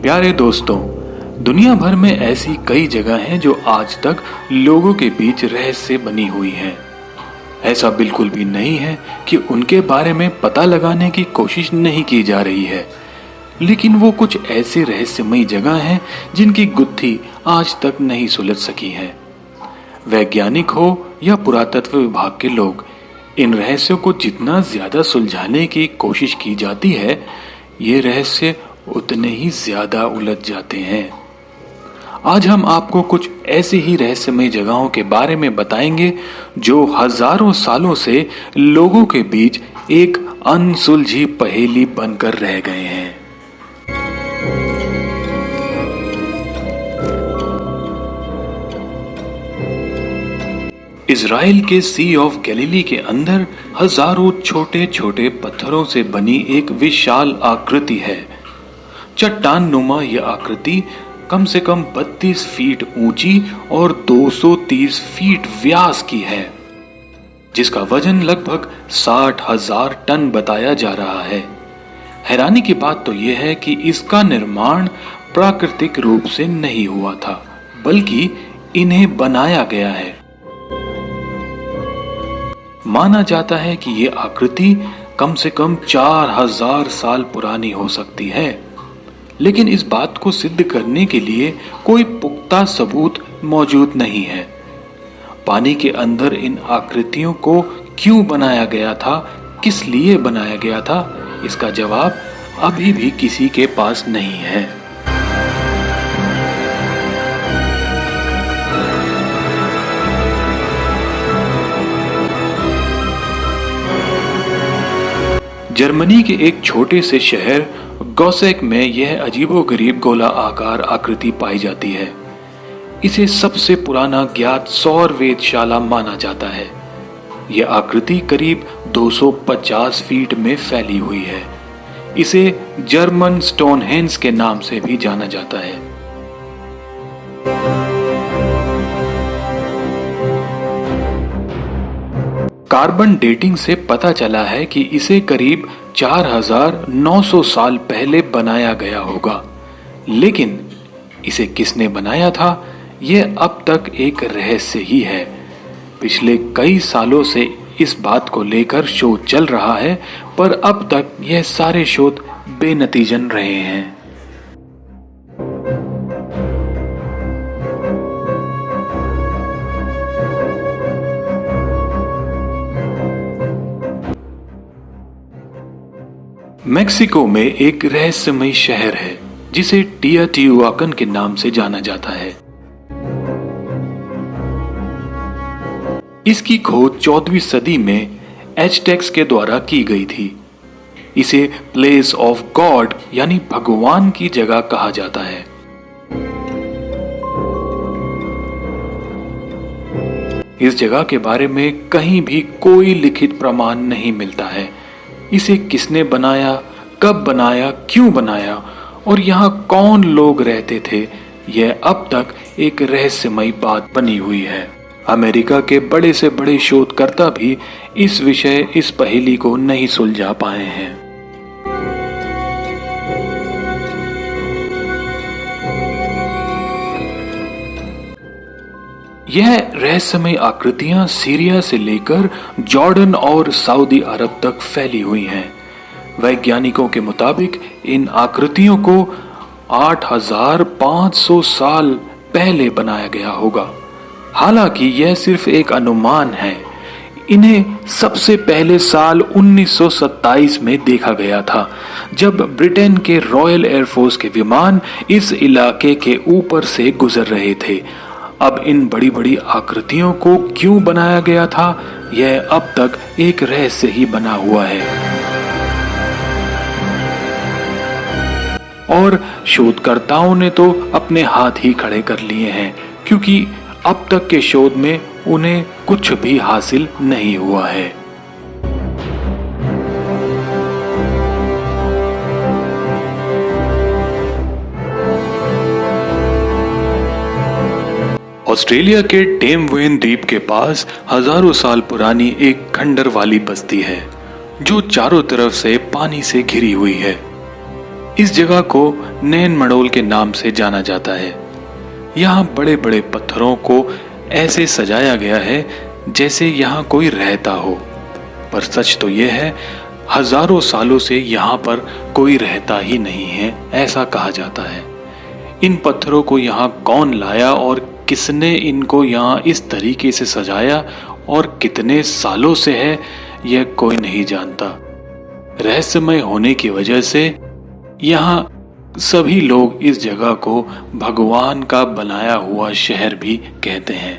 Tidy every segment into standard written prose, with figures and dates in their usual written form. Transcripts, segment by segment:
प्यारे दोस्तों, दुनिया भर में ऐसी कई जगह हैं जो आज तक लोगों के बीच रहस्य बनी हुई हैं। ऐसा बिल्कुल भी नहीं है कि उनके बारे में पता लगाने की कोशिश नहीं की जा रही है, लेकिन वो कुछ ऐसे रहस्यमयी जगह हैं जिनकी गुत्थी आज तक नहीं सुलझ सकी है। वैज्ञानिक हो या पुरातत्व विभाग के लोग, इन रहस्यों को जितना ज्यादा सुलझाने की कोशिश की जाती है, ये रहस्य उतने ही ज्यादा उलझ जाते हैं। आज हम आपको कुछ ऐसी ही रहस्यमय जगहों के बारे में बताएंगे जो हजारों सालों से लोगों के बीच एक अनसुलझी पहेली बनकर रह गए हैं। इज़राइल के सी ऑफ गैलिली के अंदर हजारों छोटे छोटे पत्थरों से बनी एक विशाल आकृति है। चट्टान नुमा यह आकृति कम से कम 32 फीट ऊंची और 230 फीट व्यास की है, जिसका वजन लगभग 60,000 टन बताया जा रहा है। हैरानी की बात तो यह है कि इसका निर्माण प्राकृतिक रूप से नहीं हुआ था, बल्कि इन्हें बनाया गया है। माना जाता है कि यह आकृति कम से कम 4000 साल पुरानी हो सकती है, लेकिन इस बात को सिद्ध करने के लिए कोई पुख्ता सबूत मौजूद नहीं है। पानी के अंदर इन आकृतियों को क्यों बनाया गया था, किस लिए बनाया गया था, इसका जवाब अभी भी किसी के पास नहीं है। जर्मनी के एक छोटे से शहर गौसेक में यह अजीबोगरीब गोला आकार आकृति पाई जाती है। इसे सबसे पुराना ज्ञात सौर वेधशाला माना जाता है। यह आकृति करीब 250 फीट में फैली हुई है। इसे जर्मन स्टोनहेंज के नाम से भी जाना जाता है। कार्बन डेटिंग से पता चला है कि इसे करीब 4900 साल पहले बनाया गया होगा, लेकिन इसे किसने बनाया था, यह अब तक एक रहस्य ही है। पिछले कई सालों से इस बात को लेकर शोध चल रहा है, पर अब तक यह सारे शोध बेनतीजन रहे हैं। मेक्सिको में एक रहस्यमयी शहर है जिसे टियाटिहुआकन के नाम से जाना जाता है। इसकी खोज 14वीं सदी में एज़टेक्स के द्वारा की गई थी। इसे प्लेस ऑफ गॉड यानी भगवान की जगह कहा जाता है। इस जगह के बारे में कहीं भी कोई लिखित प्रमाण नहीं मिलता है। इसे किसने बनाया, कब बनाया, क्यों बनाया और यहाँ कौन लोग रहते थे, यह अब तक एक रहस्यमयी बात बनी हुई है। अमेरिका के बड़े से बड़े शोधकर्ता भी इस पहेली को नहीं सुलझा पाए हैं। यह रहस्यमय आकृतियां सीरिया से लेकर जॉर्डन और सऊदी अरब तक फैली हुई हैं। वैज्ञानिकों के मुताबिक इन आकृतियों को 8500 साल पहले बनाया गया होगा। हालांकि यह सिर्फ एक अनुमान है। इन्हें सबसे पहले साल 1927 में देखा गया था, जब ब्रिटेन के रॉयल एयरफोर्स के विमान इस इलाके के ऊपर से गुजर रहे थे। अब इन बड़ी बड़ी आकृतियों को क्यों बनाया गया था, यह अब तक एक रहस्य ही बना हुआ है। और शोधकर्ताओं ने तो अपने हाथ ही खड़े कर लिए हैं, क्योंकि अब तक के शोध में उन्हें कुछ भी हासिल नहीं हुआ है। ऑस्ट्रेलिया के टेमवेन द्वीप के पास हजारों साल पुरानी एक खंडर वाली बस्ती है, जो चारों तरफ से पानी से घिरी हुई है। इस जगह को नैन मड़ोल के नाम से जाना जाता है। यहाँ बड़े बड़े पत्थरों को ऐसे सजाया गया है जैसे यहाँ कोई रहता हो, पर सच तो यह है हजारों सालों से यहाँ पर कोई रहता ही नहीं है, ऐसा कहा जाता है। इन पत्थरों को यहाँ कौन लाया और किसने इनको यहाँ इस तरीके से सजाया और कितने सालों से है, यह कोई नहीं जानता। रहस्यमय होने की वजह से यहाँ सभी लोग इस जगह को भगवान का बनाया हुआ शहर भी कहते हैं।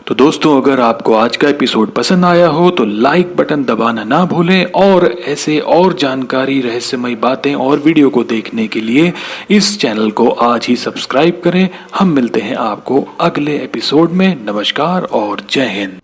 तो दोस्तों, अगर आपको आज का एपिसोड पसंद आया हो तो लाइक बटन दबाना ना भूलें और ऐसे और जानकारी, रहस्यमय बातें और वीडियो को देखने के लिए इस चैनल को आज ही सब्सक्राइब करें। हम मिलते हैं आपको अगले एपिसोड में। नमस्कार और जय हिंद।